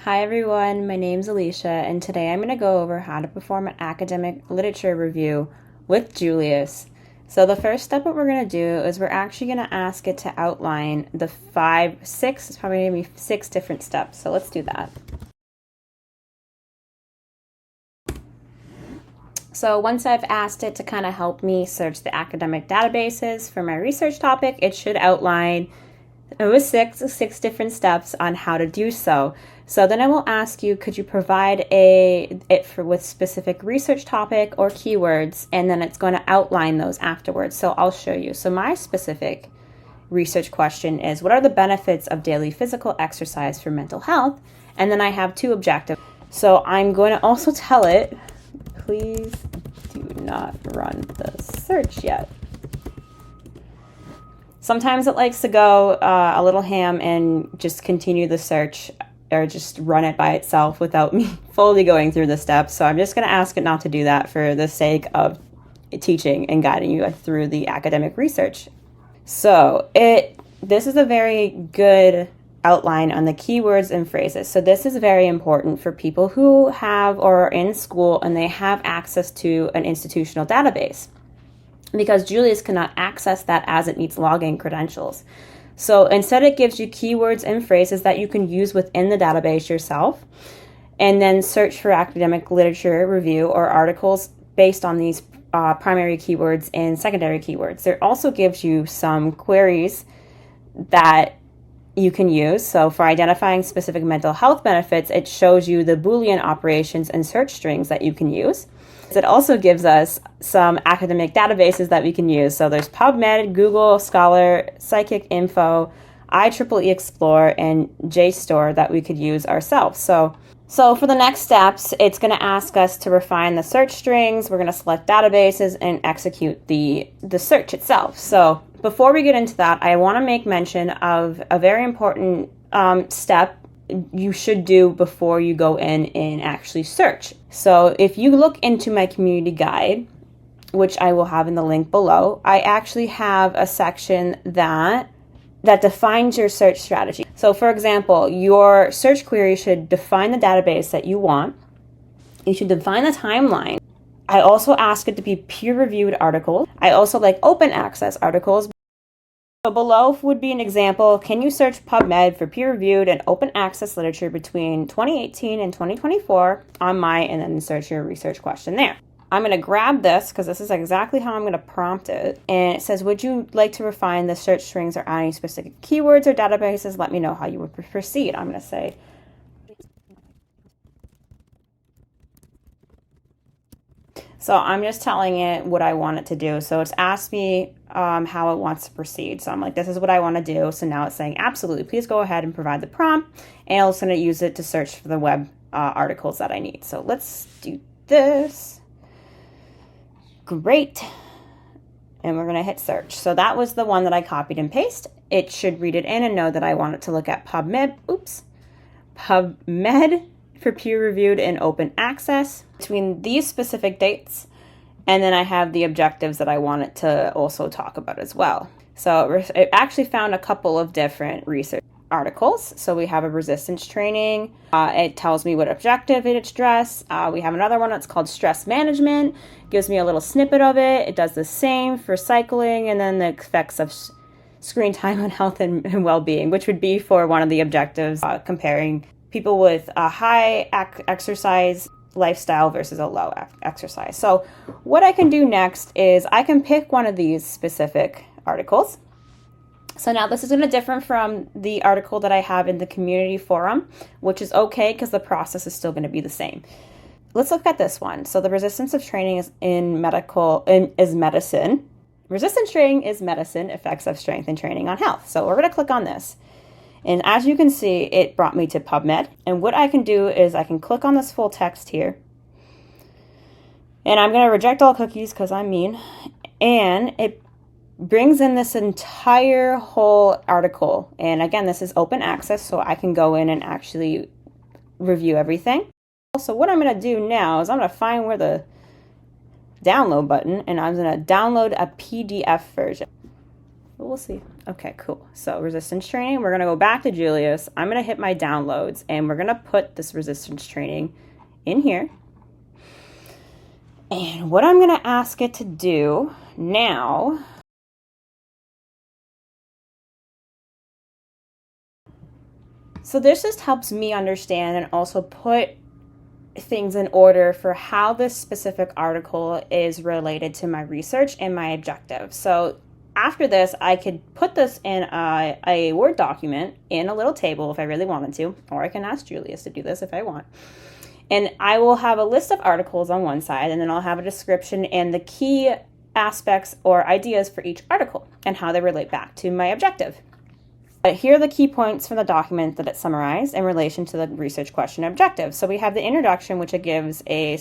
Hi everyone, my name's Alicia, and today I'm going to go over how to perform an academic literature review with Julius. So the first step what we're going to do is we're actually going to ask it to outline the it's probably going to be 6 different steps. So let's do that. So once I've asked it to kind of help me search the academic databases for my research topic, it should outline six different steps on how to do so. So then I will ask you, could you provide with specific research topic or keywords, and then it's going to outline those afterwards. So I'll show you. So my specific research question is, what are the benefits of daily physical exercise for mental health? And then I have 2 objectives. So I'm going to also tell it, please do not run the search yet. Sometimes it likes to go a little ham and just continue the search or just run it by itself without me fully going through the steps. So I'm just going to ask it not to do that for the sake of teaching and guiding you through the academic research. So this is a very good outline on the keywords and phrases. So this is very important for people who have or are in school and they have access to an institutional database, because Julius cannot access that as it needs login credentials. So instead it gives you keywords and phrases that you can use within the database yourself, and then search for academic literature review or articles based on these primary keywords and secondary keywords. It also gives you some queries that you can use. So for identifying specific mental health benefits, it shows you the Boolean operations and search strings that you can use. It also gives us some academic databases that we can use. So there's PubMed, Google Scholar, Psychic Info, IEEE Explore, and JSTOR that we could use ourselves. So for the next steps, it's going to ask us to refine the search strings. We're going to select databases and execute the search itself. So before we get into that, I want to make mention of a very important step you should do before you go in and actually search. So if you look into my community guide, which I will have in the link below, I actually have a section that defines your search strategy. So for example, your search query should define the database that you want. You should define the timeline. I also ask it to be peer-reviewed articles. I also like open access articles. So below would be an example. Can you search PubMed for peer-reviewed and open access literature between 2018 and 2024 and then search your research question there. I'm going to grab this because this is exactly how I'm going to prompt it. And it says, would you like to refine the search strings or any specific keywords or databases? Let me know how you would proceed. I'm going to say, so I'm just telling it what I want it to do. So it's asked me how it wants to proceed. So I'm like, this is what I want to do. So now it's saying, absolutely, please go ahead and provide the prompt. And I'm just going to use it to search for the web articles that I need. So let's do this. Great. And we're going to hit search. So that was the one that I copied and pasted. It should read it in and know that I want it to look at PubMed for peer-reviewed and open access between these specific dates, and then I have the objectives that I want it to also talk about as well. So it actually found a couple of different research articles. So we have a resistance training. It tells me what objective it addressed. We have another one that's called stress management. Gives me a little snippet of it. It does the same for cycling, and then the effects of screen time on health and well-being, which would be for one of the objectives, comparing people with a high exercise lifestyle versus a low exercise. So what I can do next is I can pick one of these specific articles. So now this is going to differ from the article that I have in the community forum, which is okay because the process is still going to be the same. Let's look at this one. So the resistance of training is medicine. Resistance training is medicine, effects of strength and training on health. So we're going to click on this. And as you can see, it brought me to PubMed. And what I can do is I can click on this full text here. And I'm going to reject all cookies because I'm mean. And it brings in this entire whole article. And again, this is open access, so I can go in and actually review everything. So what I'm going to do now is I'm going to find where the download button, and I'm going to download a PDF version. But we'll see. Okay, cool. So resistance training, we're going to go back to Julius. I'm going to hit my downloads and we're going to put this resistance training in here. And what I'm going to ask it to do now, so this just helps me understand and also put things in order for how this specific article is related to my research and my objective. So after this, I could put this in a Word document in a little table if I really wanted to, or I can ask Julius to do this if I want. And I will have a list of articles on one side, and then I'll have a description and the key aspects or ideas for each article and how they relate back to my objective. But here are the key points from the document that it summarized in relation to the research question objective. So we have the introduction, which it gives a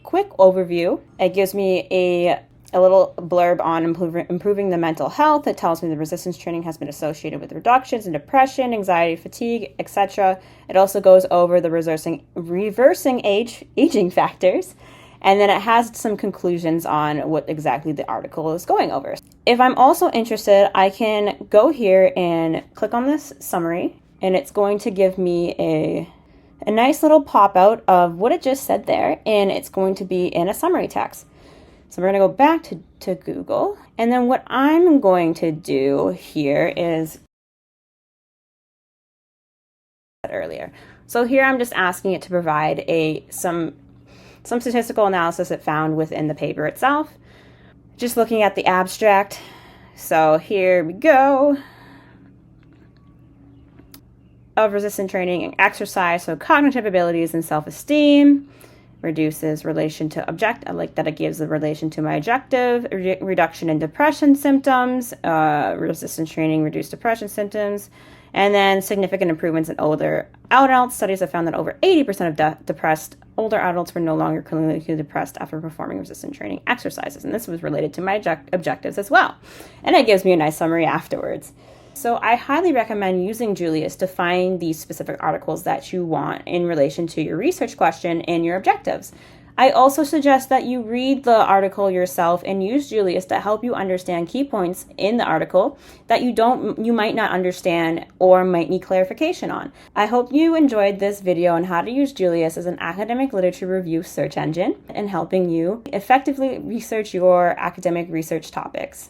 quick overview. It gives me a little blurb on improving the mental health. It tells me the resistance training has been associated with reductions in depression, anxiety, fatigue, etc. It also goes over the reversing aging factors. And then it has some conclusions on what exactly the article is going over. If I'm also interested, I can go here and click on this summary, and it's going to give me a nice little pop out of what it just said there, and it's going to be in a summary text. So we're going to go back to Google, and then what I'm going to do here is earlier. So here I'm just asking it to provide some statistical analysis it found within the paper itself. Just looking at the abstract. So here we go. Of resistant training and exercise, so cognitive abilities and self-esteem. Reduces relation to I like that it gives the relation to my objective. Reduction in depression symptoms. Resistance training reduced depression symptoms. And then significant improvements in older adults. Studies have found that over 80% of depressed older adults were no longer clinically depressed after performing resistant training exercises. And this was related to my objectives as well. And it gives me a nice summary afterwards. So I highly recommend using Julius to find these specific articles that you want in relation to your research question and your objectives. I also suggest that you read the article yourself and use Julius to help you understand key points in the article that you might not understand or might need clarification on. I hope you enjoyed this video on how to use Julius as an academic literature review search engine and helping you effectively research your academic research topics.